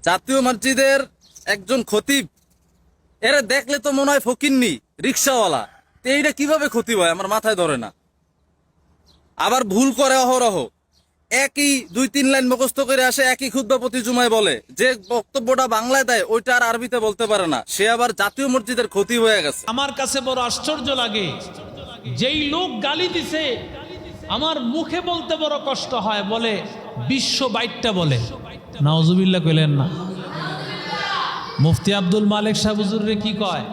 জাতীয় মসজিদের একজন খতিব, এরা দেখলে তো মনে হয় ফকিন্নি রিক্সাওয়ালা। এইটা কিভাবে খতিব হয় আমার মাথায় ধরে না। আবার ভুল করে অহরহ, একই 2-3 লাইন মুখস্থ করে আসে, একই খুতবা প্রতি জুমায় বলে। যে বক্তব্যটা বাংলায় দেয় ওইটা আর আরবিতে বলতে পারে না, সে আবার জাতীয় মসজিদের খতিব হয়ে গেছে। আমার কাছে বড় আশ্চর্য লাগে, যেই লোক গালি দিছে আমার মুখে বলতে বড় কষ্ট হয়, বলে বিশ্ব বাইটটা বলে। নাউজুবিল্লাহ কইলেন না? মুফতি আব্দুল মালিক সাহেব হুজুরে কি কয়?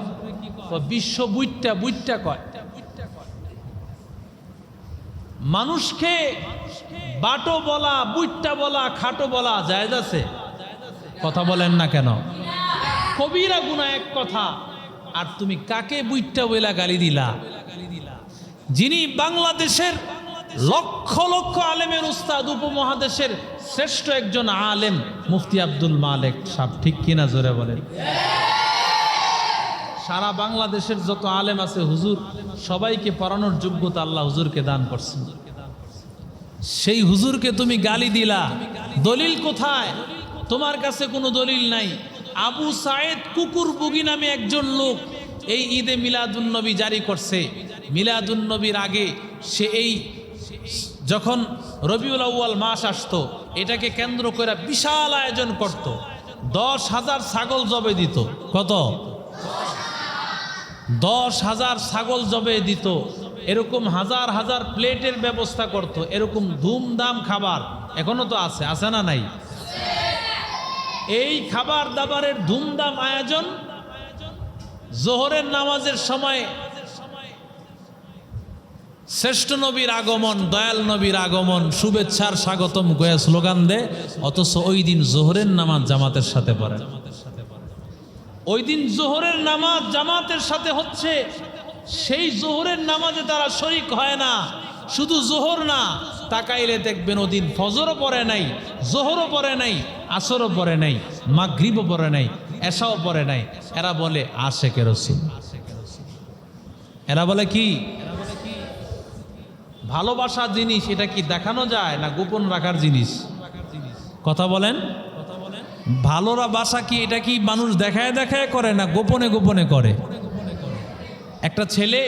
বিশ্ব বুইটটা বুইটটা কয়। মানুষকে বাটো বলা, বুইটটা বলা, খাটো বলা জায়েজ আছে? কথা বলেন না কেন? কবিরা গুনাহ এক কথা, আর তুমি কাকে বুইটটা বইলা গালি দিলা? যিনি বাংলাদেশের লক্ষ লক্ষ আলেমের উস্তাদ, উপমহাদেশের শ্রেষ্ঠ একজন আলেম মুফতি আব্দুল মালিক সাহেব, ঠিক কিনা জোরে বলেন? সারা বাংলাদেশের যত আলেম আছে হুজুর সবাইকে পড়ানোর যোগ্যতা আল্লাহ হুজুরকে দান করছেন। সেই হুজুরকে তুমি গালি দিলা, দলিল কোথায়? তোমার কাছে কোনো দলিল নাই। আবু সায়েদ কুকুর বুগি নামে একজন লোক এই ঈদে মিলাদুন্নবী জারি করছে। মিলাদুন্নবীর আগে সে এই যখন রবিউল আউয়াল মাস আসতো, এটাকে কেন্দ্র করে বিশাল আয়োজন করত। 10,000 ছাগল জবে দিত। কত? 10,000 ছাগল জবে দিত। এরকম হাজার হাজার প্লেটের ব্যবস্থা করত। এরকম ধুমধাম খাবার এখনো তো আছে, আছে না নাই? এই খাবার দাবারের ধুমধাম আয়োজন জোহরের নামাজের সময় শ্রেষ্ঠ নবীর আগমন, দয়াল নবীর আগমন, শুভেচ্ছার স্বাগতম গয়া স্লোগান দেয়, অথচ ওই দিন জোহরের নামাজ জামাতের সাথে পড়ে। ওই দিন জোহরের নামাজ জামাতের সাথে হচ্ছে, সেই জোহরের নামাজে তারা শরিক হয় না। শুধু জোহর না, তাকাইলে দেখবেন ওদিন ফজরও পড়ে নাই, জোহরও পড়ে নাই, আসরও পড়ে নাই, মাগরিবও পড়ে নাই, এশাও পড়ে নাই। এরা বলে আশেকে রাসূল। এরা বলে কি? ভালোবাসা জিনিস এটা কি দেখানো যায় না গোপন রাখার জিনিস? কথা বলেন। ভালোরা বাসা কি এটা কি মানুষ দেখায় দেখায় করে না গোপনে গোপনে করে? একটা ছেলে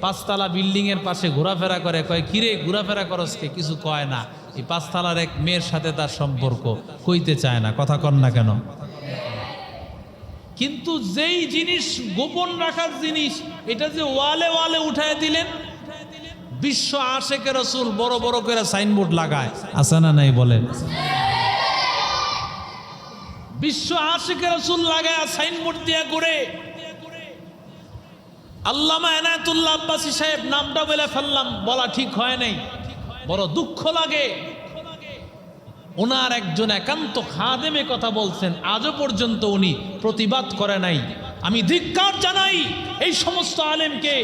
5তলা বিল্ডিং এর পাশে ঘোরাফেরা করে, কয় কিরে ঘোরাফেরা করস কে? কিছু কয় না। এই 5তলার এক মেয়ের সাথে তার সম্পর্ক, কইতে চায় না। কথা কন না কেন? কিন্তু যেই জিনিস গোপন রাখার জিনিস, এটা যে ওয়ালে ওয়ালে উঠায় দিলেন। বিশ্ব আশেকে রাসূল বড় বড় করে সাইনবোর্ড লাগায়, আছে না নাই বলেন? বিশ্ব আশেকে রাসূল লাগায় সাইনবোর্ড দিয়া করে। আল্লামা এনায়েতুল্লাহ আব্বাসী সাহেব নামটা বলে ফেললাম, বলা ঠিক হয় নাই, বড় দুঃখ লাগে। ওনার একজন একান্ত খাদেমে কথা বলছেন, আজও পর্যন্ত উনি প্রতিবাদ করে নাই। আমি ধিক্কার জানাই এই সমস্ত আলেমকে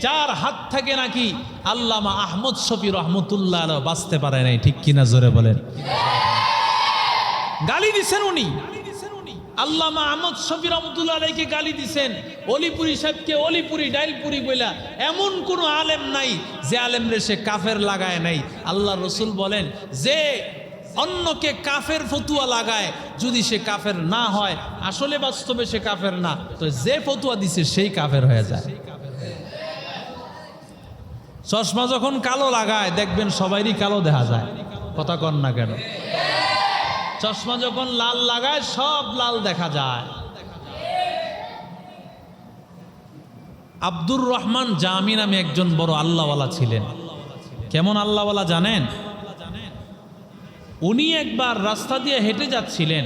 যার হাত থেকে নাকি আল্লামা আহমদ শফি রহমতুল্লাহ আলাইহি বাঁচতে পারে নাই। ঠিক কিনা জোরে বলেন? গালি দিছেন উনি, আল্লামা আহমদ শফি রহমতুল্লাহ আলাইহিকে গালি দিছেন। অলিপুরি সাহেবকে অলিপুরি ডাইলপুরি বইলা এমন কোন আলেম নাই যে আলেম রে সে কাফের লাগায় নাই। আল্লাহ রসুল বলেন, যে অন্যকে কাফের ফতুয়া লাগায় যদি সে কাফের না হয়, আসলে বাস্তবে সে কাফের না, তো যে ফতুয়া দিছে সেই কাফের হয়ে যায়। চশমা যখন কালো লাগায় দেখবেন সবারই কালো দেখা যায়। কথা কন না কেন? চশমা যখন লাল লাগায় সব লাল দেখা যায়। আব্দুর রহমান জামি নামে একজন বড় আল্লাহওয়ালা ছিলেন। কেমন আল্লাহওয়ালা জানেন? উনি একবার রাস্তা দিয়ে হেঁটে যাচ্ছিলেন,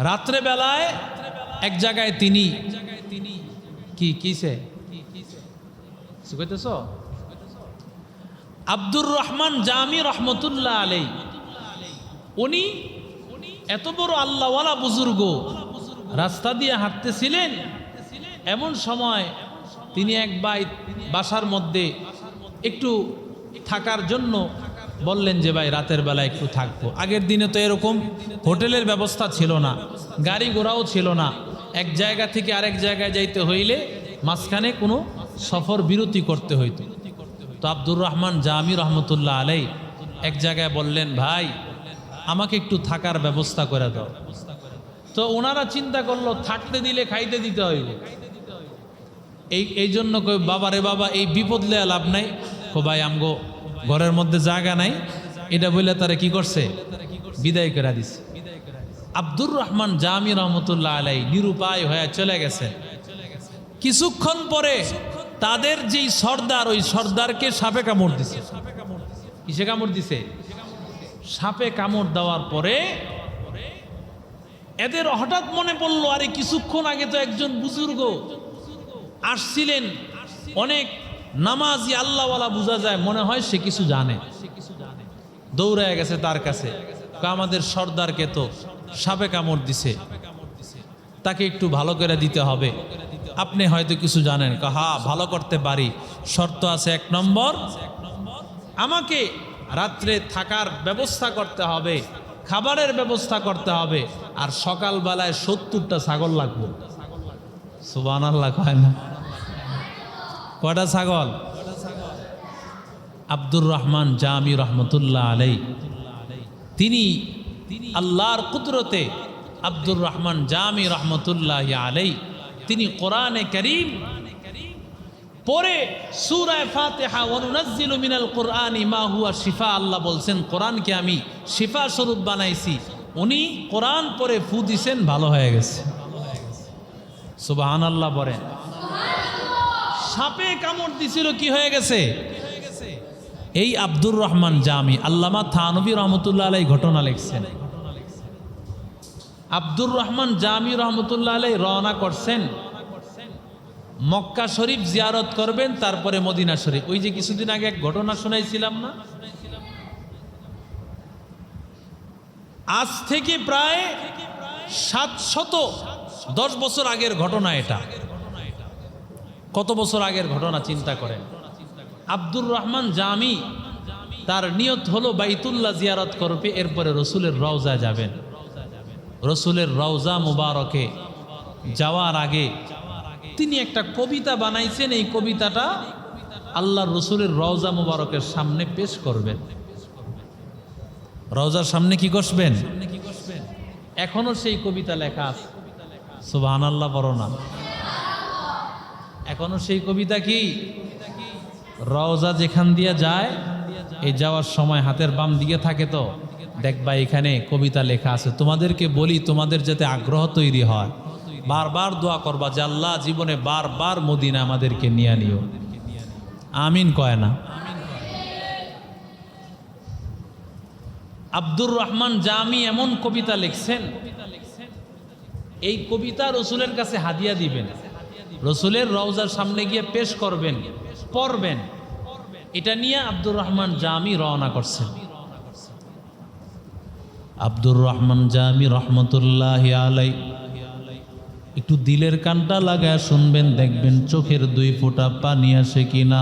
রাত্রে বেলায় এক জায়গায় তিনি কি কিসে কইতেছ? আব্দুর রহমান জামি রহমতুল্লাহ আলাইহি, উনি এত বড় আল্লাহওয়ালা বুজুর্গ রাস্তা দিয়ে হাঁটতেছিলেন। এমন সময় তিনি এক বাসার মধ্যে একটু থাকার জন্য বললেন যে ভাই রাতের বেলা একটু থাকবো। আগের দিনে তো এরকম হোটেলের ব্যবস্থা ছিল না, গাড়ি ঘোড়াও ছিল না। এক জায়গা থেকে আরেক জায়গায় যাইতে হইলে মাঝখানে কোনো সফর বিরতি করতে হইতো। তো আব্দুর রহমান জামি রহমতুল্লাহ আলাইহি এক জায়গায় বললেন, ভাই আমাকে একটু থাকার ব্যবস্থা করে দাও। তো ওনারা চিন্তা করলো থাকতে দিলে খাইতে দিতে হইব, এই জন্য কই বাবা রে বাবা এই বিপদ লেয়া লাভ নাই, কো ভাই আমগো ঘরের মধ্যে জায়গা নাই, এটা বলে তারা কি করছে, বিদায় করে দিছে। আব্দুর রহমান জামি রহমতুল্লাহ আলাই নিরুপায় হয়ে চলে গেছেন। কিছুক্ষণ পরে তাদের যেই সর্দার, ওই সর্দারকে সাপে কামড় দিছে। কিসে কামড় দিছে? সাপে কামড় দেওয়ার পরে এদের হঠাৎ মনে পড়লো, আরে কিছুক্ষণ আগে তো একজন বুজুর্গ আসছিলেন, অনেক নামাজি আল্লাহওয়ালা বোঝা যায়, মনে হয় সে কিছু জানে। দৌড়ায় গেছে তার কাছে, আমাদের সর্দারকে তো সাপে কামড় দিছে, তাকে একটু ভালো করে দিতে হবে, আপনি হয়তো কিছু জানেন। হ্যাঁ ভালো করতে পারি, শর্ত আছে, 1 নম্বর আমাকে রাত্রে থাকার ব্যবস্থা করতে হবে, খাবারের ব্যবস্থা করতে হবে, আর সকালবেলায় 70টা ছাগল লাগবে। সুবহানাল্লাহ কয় না? কয়টা ছাগল? আব্দুর রহমান জামি রহমতুল্লাহ আলাই তিনি আল্লাহর কুদরতে, আব্দুর রহমান জামি রহমতুল্লাহ আলাই তিনি কোরআনে কারীম পরে সূরা ফাতিহা ওয়া নুনাজ্জিলু মিনাল কুরআনি মা হুয়া শিফা, আল্লাহ বলছেন কোরআনকে আমি শিফা স্বরূপ বানাইছি। উনি কোরআন পরে ফু দিছেন, ভালো হয়ে গেছে। সুবহানাল্লাহ বলেন। সাপে কামড় দিছিল, কি হয়ে গেছে? এই আব্দুর রহমান জামি, আল্লামা থানভী রহমতুল্লাহ আলাই ঘটনা লিখছেন। আব্দুর রহমান জামি রহমতুল্লাহ আলাই রওনা করছেন, মক্কা শরীফ জিয়ারত করবেন, তারপরে মদিনা শরীফ। ওই যে কিছুদিন আগে এক ঘটনা শোনাইছিলাম না, আজ থেকে প্রায় 710 বছর আগের ঘটনা এটা। কত বছর আগের ঘটনা চিন্তা করেন। আব্দুর রহমান জামি তার নিয়ত হলো বাইতুল্লাহ জিয়ারত করবে, এরপরে রসুলের রওজা যাবেন। রসুলের রওজা মুবারকে যাওয়ার আগে তিনি একটা কবিতা বানাইছেন, এই কবিতাটা আল্লাহর রসুলের রওজা মুবারকের সামনে পেশ করবেন। রওজার সামনে কি করবেন? এখনো সেই কবিতা লেখা আছে। সুবহানাল্লাহ বলো না? এখনো সেই কবিতা কি? রওজা যেখান দিয়ে যায়, এই যাওয়ার সময় হাতের বাম দিকে থাকে, তো দেখবা এখানে কবিতা লেখা আছে। তোমাদেরকে বলি, তোমাদের যাতে আগ্রহ তৈরি হয়, বারবার দোয়া করবা যে আল্লাহ জীবনে বারবার মদিনা আমাদেরকে নিয়ে নিও। আমিন কয় না? আব্দুর রহমান জামি এমন কবিতা লিখছেন, এই কবিতা রসুলের কাছে হাদিয়া দিবেন, রসুলের রওজার সামনে গিয়ে পেশ করবেন, পড়বেন। এটা নিয়ে আব্দুর রহমান জামি রওনা করছেন। আব্দুর রহমান জামি রহমতুল্লাহ আলাই একটু দিলের কানটা লাগায় শুনবেন, দেখবেন চোখের 2 ফোঁটা পানি আসে কিনা।